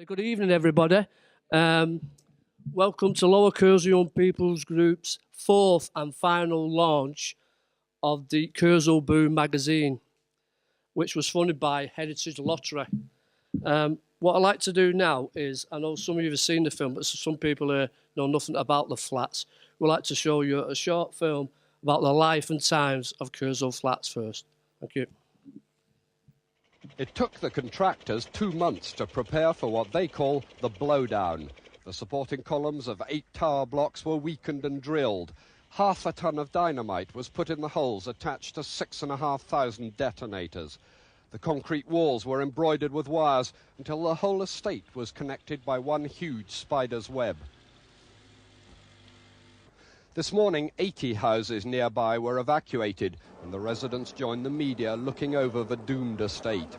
Good evening, everybody. Welcome to Lower Kersal Young People's Group's fourth and final launch of the Kersal Boom magazine, which was funded by Heritage Lottery. What I'd like to do now is, I know some of you have seen the film, but some people here know nothing about the flats. We'd like to show you a short film about the life and times of Kersal Flats first. Thank you. It took the contractors 2 months to prepare for what they call the blowdown. The supporting columns of 8 tower blocks were weakened and drilled. 1/2 ton of dynamite was put in the holes attached to 6,500 detonators. The concrete walls were embroidered with wires until the whole estate was connected by one huge spider's web. This morning, 80 houses nearby were evacuated, and the residents joined the media looking over the doomed estate.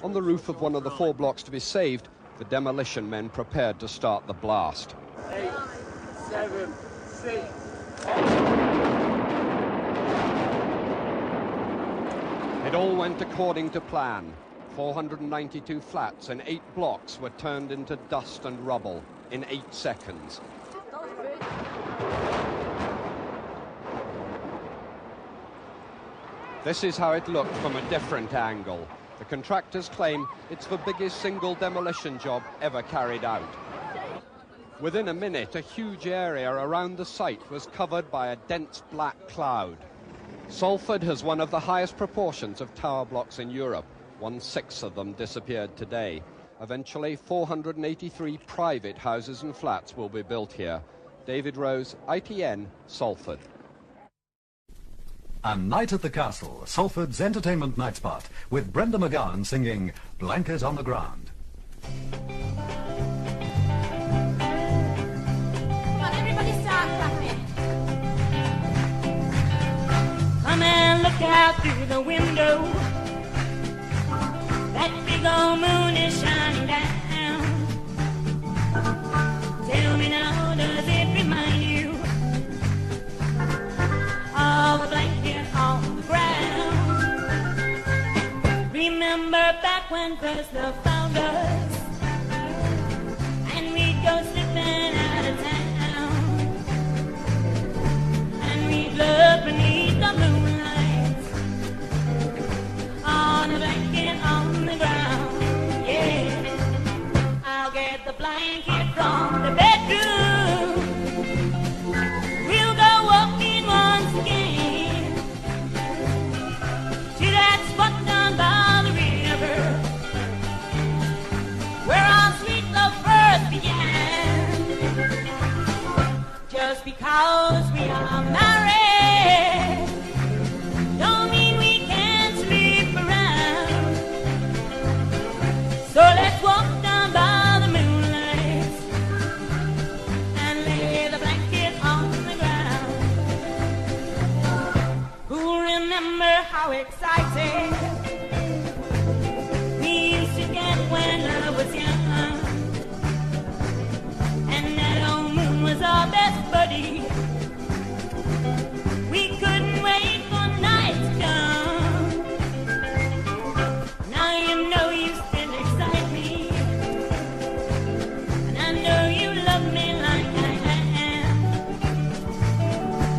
On the roof of one of the 4 blocks to be saved, the demolition men prepared to start the blast. 8, 7, 6. It all went according to plan. 492 flats in 8 blocks were turned into dust and rubble in 8 seconds. This is how it looked from a different angle. The contractors claim it's the biggest single demolition job ever carried out. Within a minute, a huge area around the site was covered by a dense black cloud. Salford has one of the highest proportions of tower blocks in Europe. 1/6 of them disappeared today. Eventually, 483 private houses and flats will be built here. David Rose, ITN, Salford. A Night at the Castle, Salford's entertainment night spot, with Brenda McGowan singing Blanket on the Ground. Come on, everybody start clapping. Come and look out through the window. That big old moon is shining down. Tell me now, does it remind you of a blanket on the ground? Remember back when first love found us, and we'd go slipping out of town, and we'd look beneath the moonlight on a blanket on the ground. Yeah, I'll get the blanket from the bedroom. We'll go walking once again to that spot down by the river where our sweet love first began. Just because we are married don't mean we can't sleep around. So let's walk down by the moonlight and lay the blanket on the ground. Who'll remember how exciting we used to get when love was young, and that old moon was our best buddy. We couldn't wait for night to come. Now you know you still excite me, and I know you love me like I am.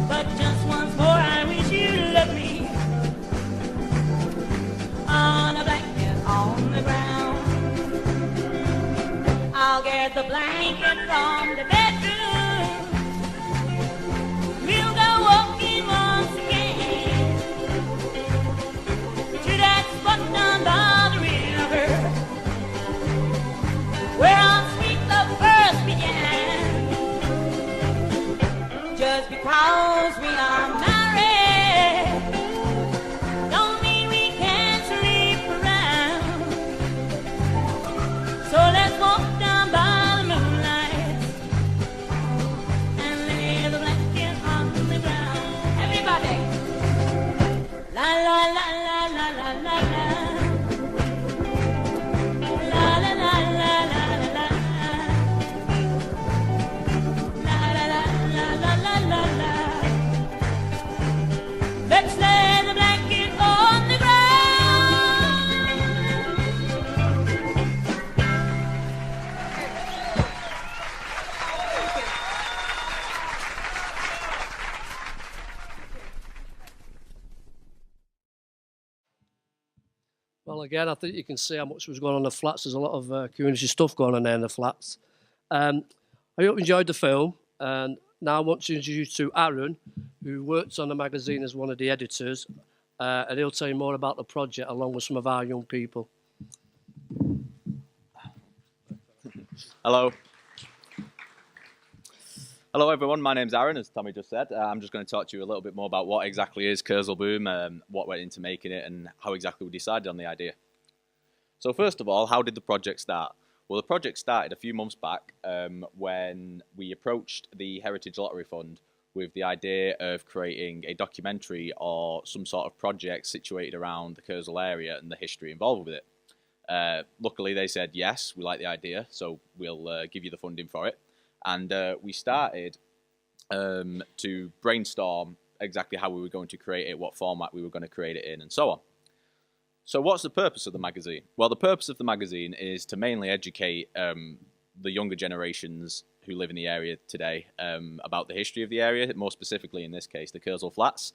But just once more I wish you'd love me on a blanket on the ground. I'll get the blanket from the bedroom. We'll go walking once again to that spot down by the river where our sweet love first began. Just because we are married don't mean we can't sleep around. So let's walk down by the moonlight Well, again, I think you can see how much was going on in the flats. There's a lot of community stuff going on there in the flats. I hope you enjoyed the film. And now I want to introduce you to Aaron, who works on the magazine as one of the editors. And he'll tell you more about the project along with some of our young people. Hello. Hello everyone, my name's Aaron, as Tommy just said. I'm just going to talk to you a little bit more about what exactly is Kersal Boom, what went into making it, and how exactly we decided on the idea. So first of all, how did the project start? Well, the project started a few months back when we approached the Heritage Lottery Fund with the idea of creating a documentary or some sort of project situated around the Kersal area and the history involved with it. Luckily, they said, yes, we like the idea, so we'll give you the funding for it. And we started to brainstorm exactly how we were going to create it, what format we were going to create it in, and so on. So what's the purpose of the magazine? Well, the purpose of the magazine is to mainly educate the younger generations who live in the area today about the history of the area, more specifically in this case, the Kersal Flats,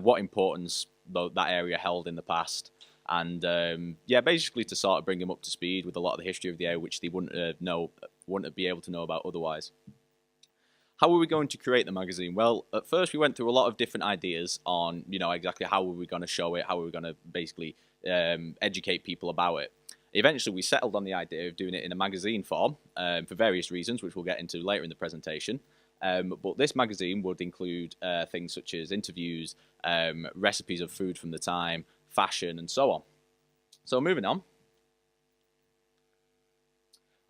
what importance that area held in the past, and yeah, basically to sort of bring them up to speed with a lot of the history of the area, which they wouldn't be able to know about otherwise. How were we going to create the magazine? Well, at first we went through a lot of different ideas on, exactly how were we going to show it, how were we going to basically educate people about it. Eventually we settled on the idea of doing it in a magazine form for various reasons, which we'll get into later in the presentation. But this magazine would include things such as interviews, recipes of food from the time, fashion, and so on. So moving on,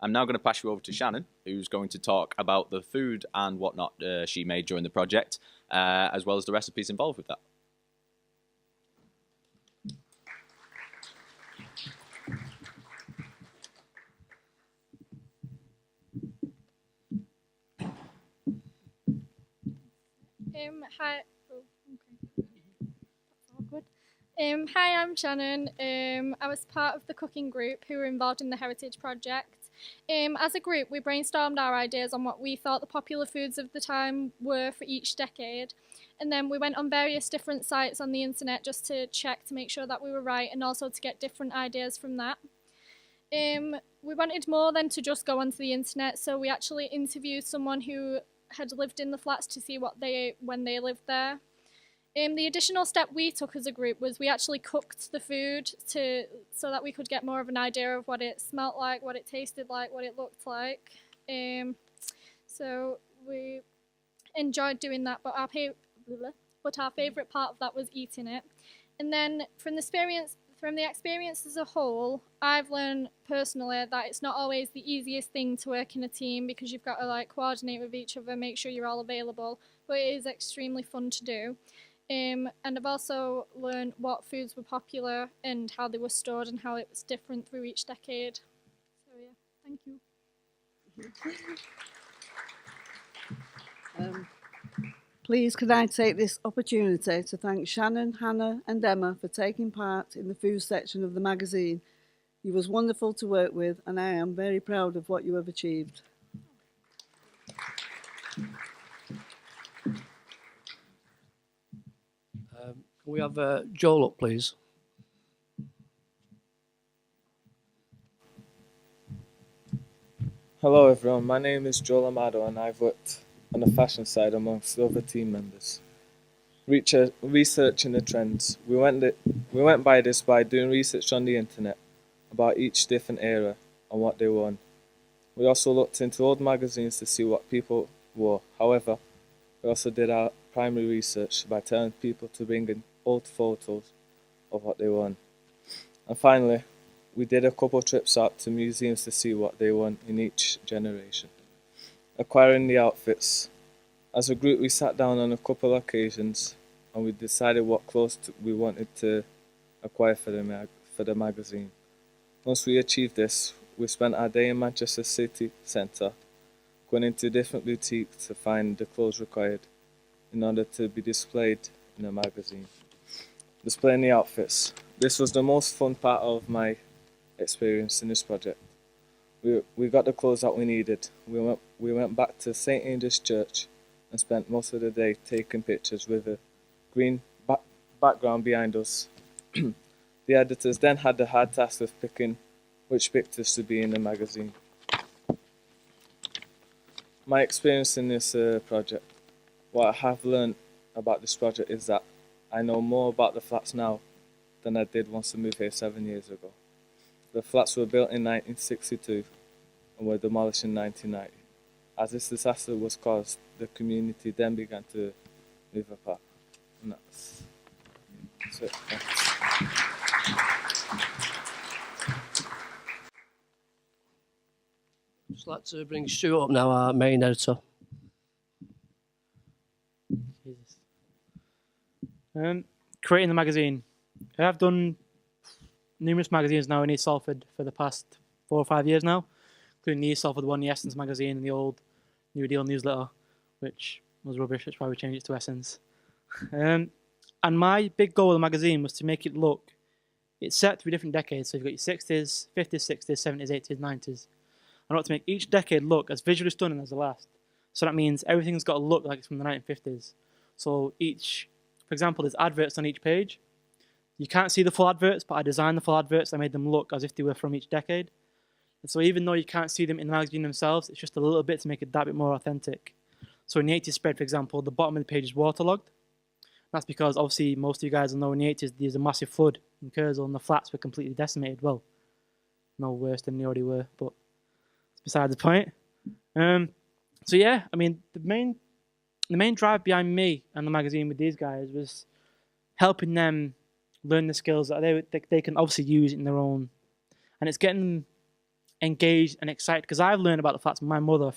I'm now going to pass you over to Shannon, who's going to talk about the food and whatnot she made during the project, as well as the recipes involved with that. Hi. Oh, okay. That's awkward. Hi, I'm Shannon. I was part of the cooking group who were involved in the Heritage Project. As a group, we brainstormed our ideas on what we thought the popular foods of the time were for each decade. And then we went on various different sites on the internet just to check to make sure that we were right and also to get different ideas from that. We wanted more than to just go onto the internet, so we actually interviewed someone who had lived in the flats to see what they ate when they lived there. The additional step we took as a group was we actually cooked the food so that we could get more of an idea of what it smelt like, what it tasted like, what it looked like. So we enjoyed doing that, but our favourite part of that was eating it. And then from the experience as a whole, I've learned personally that it's not always the easiest thing to work in a team because you've got to coordinate with each other, make sure you're all available, but it is extremely fun to do. And I've also learned what foods were popular and how they were stored and how it was different through each decade. So yeah, thank you. Please could I take this opportunity to thank Shannon, Hannah and Emma for taking part in the food section of the magazine. You was wonderful to work with and I am very proud of what you have achieved. Can we have Joel up, please? Hello everyone, my name is Joel Amado and I've worked on the fashion side amongst the other team members. Researching the trends. We went by this by doing research on the internet about each different era and what they wore. We also looked into old magazines to see what people wore. However, we also did our primary research by telling people to bring in old photos of what they wore. And finally, we did a couple trips out to museums to see what they wore in each generation. Acquiring the outfits. As a group, we sat down on a couple of occasions and we decided what clothes we wanted to acquire for the magazine. Once we achieved this, we spent our day in Manchester City Centre, going into different boutiques to find the clothes required in order to be displayed in the magazine. Displaying the outfits. This was the most fun part of my experience in this project. We got the clothes that we needed. We went back to St. Andrew's Church and spent most of the day taking pictures with a green background behind us. The The editors then had the hard task of picking which pictures to be in the magazine. My experience in this project, what I have learned about this project is that I know more about the flats now than I did once I moved here 7 years ago. The flats were built in 1962 and were demolished in 1990. As this disaster was caused, the community then began to move apart. And that's it. Just like to bring Stuart up now, our main editor. Creating the magazine. I've done numerous magazines now in East Salford for the past 4 or 5 years now, including the East Salford one, the Essence magazine, and the old New Deal newsletter, which was rubbish. That's why we changed it to Essence. And my big goal of the magazine was to make it look, it's set through different decades. So you've got your 60s, 50s, 60s, 70s, 80s, 90s. I want to make each decade look as visually stunning as the last. So that means everything's got to look like it's from the 1950s. So each, for example, there's adverts on each page. You can't see the full adverts, but I designed the full adverts. I made them look as if they were from each decade. And so even though you can't see them in the magazine themselves, it's just a little bit to make it that bit more authentic. So in the 80s spread, for example, the bottom of the page is waterlogged. That's because obviously most of you guys will know in the 80s there's a massive flood in Kersal and the flats were completely decimated. Well, no worse than they already were, but it's beside the point. So yeah, I mean, the main drive behind me and the magazine with these guys was helping them learn the skills that they can obviously use in their own, and it's getting them engaged and excited, because I've learned about the flats from my mother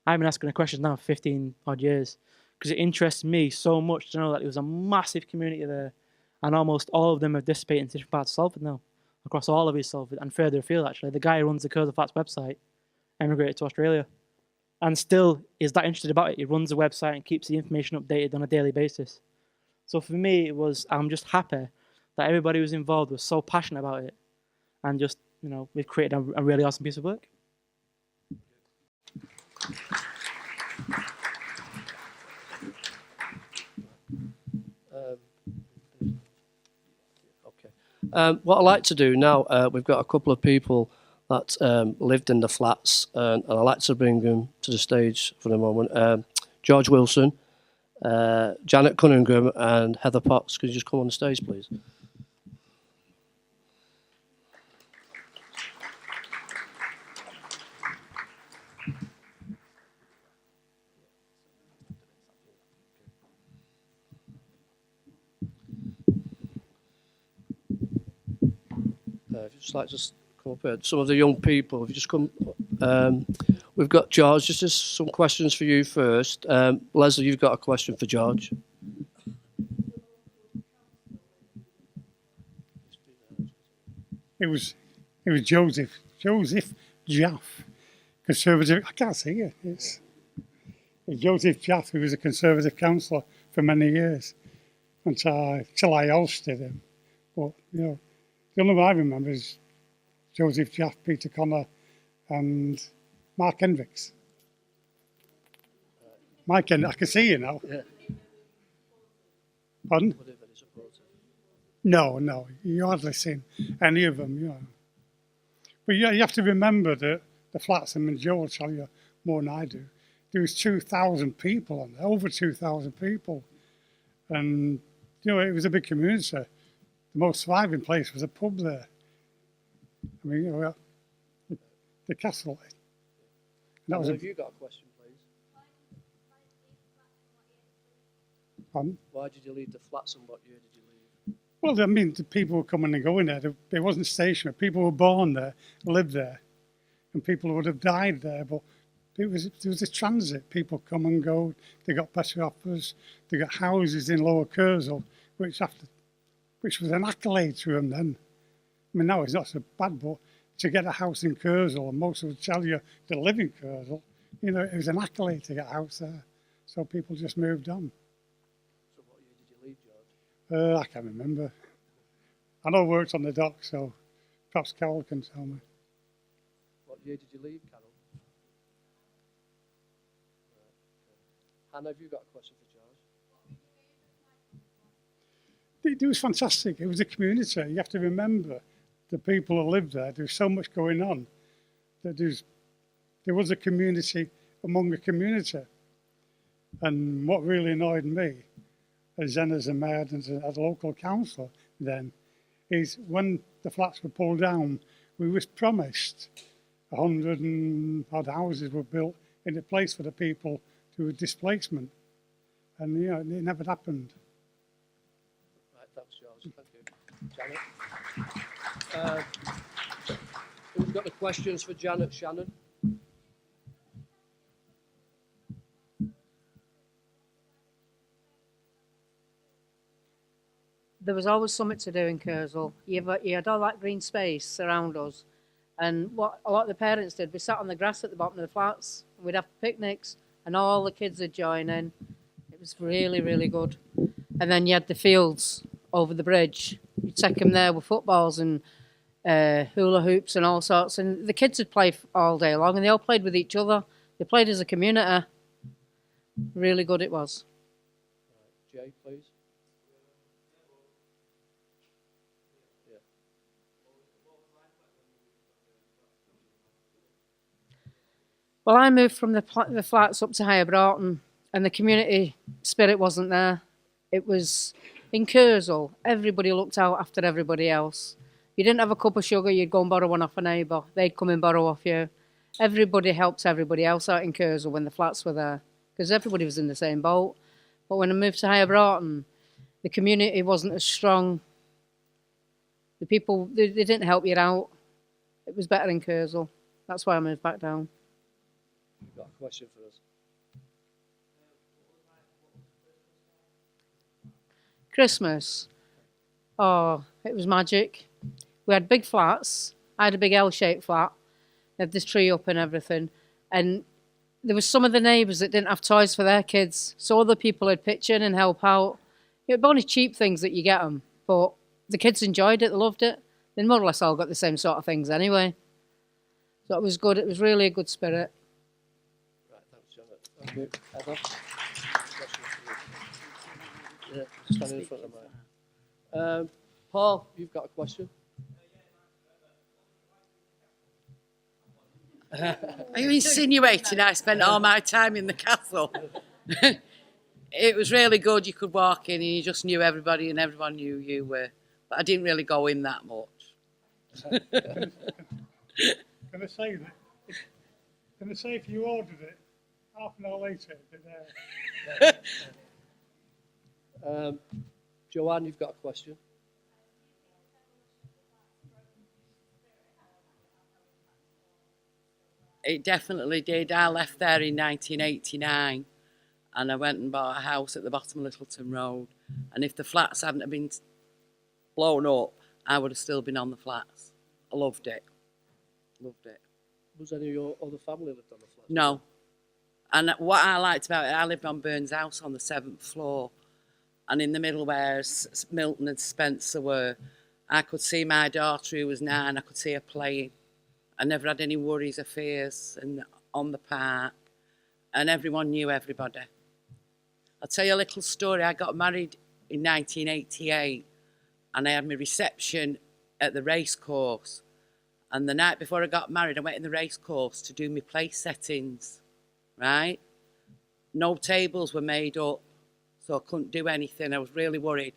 I've been asking her questions now for 15 odd years, because it interests me so much to know that there was a massive community there, and almost all of them have dissipated into different parts of Salford now, across all of East Salford and further afield actually. The guy who runs the Kersal Flats website emigrated to Australia and still is that interested about it. He runs the website and keeps the information updated on a daily basis. So for me, I'm just happy that everybody who was involved was so passionate about it, and just, we've created a really awesome piece of work. What I'd like to do now, we've got a couple of people that lived in the flats, and I'd like to bring them to the stage for the moment. George Wilson, Janet Cunningham, and Heather Potts. Could you just come on the stage, please? If you'd just like to come up here, some of the young people, if you just come, we've got George, just some questions for you first. Leslie, you've got a question for George. It was Joseph Jaff, Conservative. I can't see it. It's Joseph Jaff, who was a Conservative councillor for many years, until I ousted him. But the only one I remember is Joseph Jaff, Peter Connor, and Mark Hendricks. I can see you now. Yeah. Pardon? No, you hardly seen any of them, But you have to remember that the flats, and Joe will tell you more than I do, there was 2,000 people on there, over 2,000 people. And, it was a big community. The most thriving place was a pub there. I mean, the castle. That was have you got a question, please? Pardon? Why did you leave the flats, and what year did you leave? Well, I mean, the people were coming and going there. They wasn't stationary. People were born there, lived there, and people would have died there. But there was a transit. People come and go. They got better offers. They got houses in Lower Kersal, which was an accolade to them then. I mean, now it's not so bad, but to get a house in Kersal, and most would tell you to live in Kersal, it was an accolade to get a house there. So people just moved on. So what year did you leave, George? I can't remember. I know I worked on the dock, so perhaps Carol can tell me. What year did you leave, Carol? Right. Hannah, have you got a question for George? it was fantastic. It was a community. You have to remember the people who lived there. There was so much going on. That there was a community among a community. And what really annoyed me, as then as a mayor and as a local councillor then, is when the flats were pulled down, we was promised 100 and odd houses were built in a place for the people who were displacement. And, you know, it never happened. Right, that's yours. Thank you. Janet? Who's got the questions for Janet? Shannon? There was always something to do in Kersal. You had all that green space around us. And what a lot of the parents did, we sat on the grass at the bottom of the flats. We'd have picnics and all the kids would join in. It was really, really good. And then you had the fields over the bridge. You'd take them there with footballs and hula hoops and all sorts. And the kids would play all day long and they all played with each other. They played as a community. Really good it was. Jay, please. Well, I moved from the flats up to Higher Broughton and the community spirit wasn't there. It was in Kersal, everybody looked out after everybody else. You didn't have a cup of sugar, you'd go and borrow one off a neighbour. They'd come and borrow off you. Everybody helped everybody else out in Kersal when the flats were there because everybody was in the same boat. But when I moved to Higher Broughton, the community wasn't as strong. The people, they didn't help you out. It was better in Kersal. That's why I moved back down. You've got a question for us. Christmas. Oh, it was magic. We had big flats. I had a big L-shaped flat. They had this tree up and everything. And there was some of the neighbours that didn't have toys for their kids. So other people would pitch in and help out. It was only cheap things that you get them. But the kids enjoyed it. They loved it. They more or less all got the same sort of things anyway. So it was good. It was really a good spirit. Thank you. Heather? Yeah, stand in front of me. Paul, you've got a question? Are you insinuating I spent all my time in the castle? It was really good. You could walk in and you just knew everybody and everyone knew you were. But I didn't really go in that much. Can I say that? Can I say if you ordered it, half an hour later, Joanne, you've got a question? It definitely did. I left there in 1989 and I went and bought a house at the bottom of Littleton Road. And if the flats hadn't have been blown up, I would have still been on the flats. I loved it. Loved it. Was any of your other family lived on the flats? No. And what I liked about it, I lived on Burns House on the 7th floor. And in the middle where Milton and Spencer were, I could see my daughter who was 9, I could see her playing. I never had any worries or fears on the park. And everyone knew everybody. I'll tell you a little story. I got married in 1988 and I had my reception at the racecourse. And the night before I got married, I went in the racecourse to do my place settings, right? No tables were made up, so I couldn't do anything. I was really worried.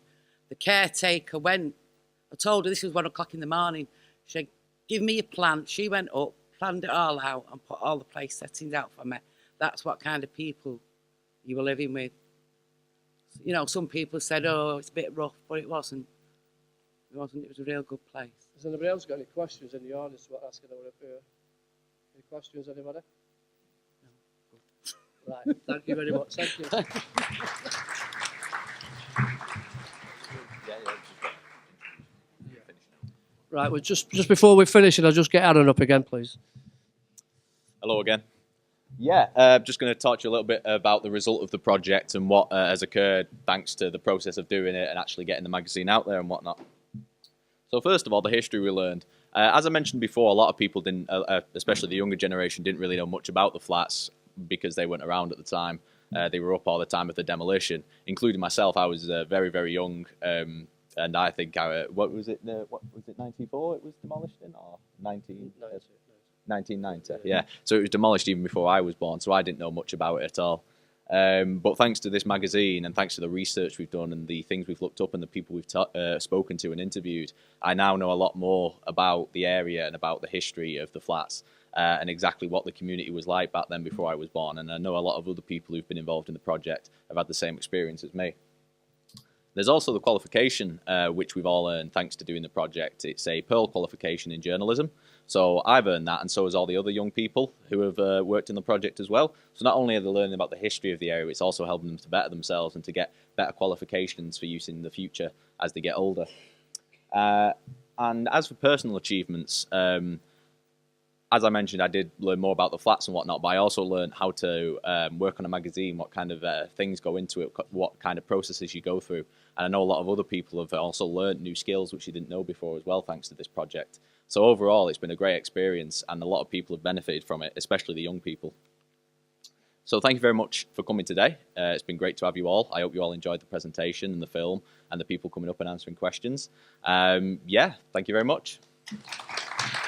The caretaker went, I told her this was 1 o'clock in the morning. She said, give me a plan. She went up, planned it all out and put all the place settings out for me. That's what kind of people you were living with. You know, some people said, oh, it's a bit rough, but it wasn't. It wasn't. It was a real good place. Has anybody else got any questions in the audience about asking over here? Any questions, anybody? No. Right, thank you very much. Thank you. Right, well, just before we finish it, I'll just get Aaron up again, please. Hello again. Yeah, just going to talk to you a little bit about the result of the project and what has occurred thanks to the process of doing it and actually getting the magazine out there and whatnot. So first of all, the history we learned. As I mentioned before, a lot of people didn't, especially the younger generation, didn't really know much about the flats because they weren't around at the time. They were up all the time with the demolition, including myself. I was very, very young And I think what was it 94 it was demolished in, or 1990? Yeah, so it was demolished even before I was born, so I didn't know much about it at all. But thanks to this magazine and thanks to the research we've done and the things we've looked up and the people we've spoken to and interviewed, I now know a lot more about the area and about the history of the flats and exactly what the community was like back then before I was born. And I know a lot of other people who've been involved in the project have had the same experience as me. There's also the qualification, which we've all earned thanks to doing the project. It's a Pearl qualification in journalism. So I've earned that, and so has all the other young people who have worked in the project as well. So not only are they learning about the history of the area, it's also helping them to better themselves and to get better qualifications for use in the future as they get older. And as for personal achievements, as I mentioned, I did learn more about the flats and whatnot, but I also learned how to work on a magazine, what kind of things go into it, what kind of processes you go through. And I know a lot of other people have also learned new skills which they didn't know before as well, thanks to this project. So overall, it's been a great experience, and a lot of people have benefited from it, especially the young people. So thank you very much for coming today. It's been great to have you all. I hope you all enjoyed the presentation and the film and the people coming up and answering questions. Yeah, thank you very much.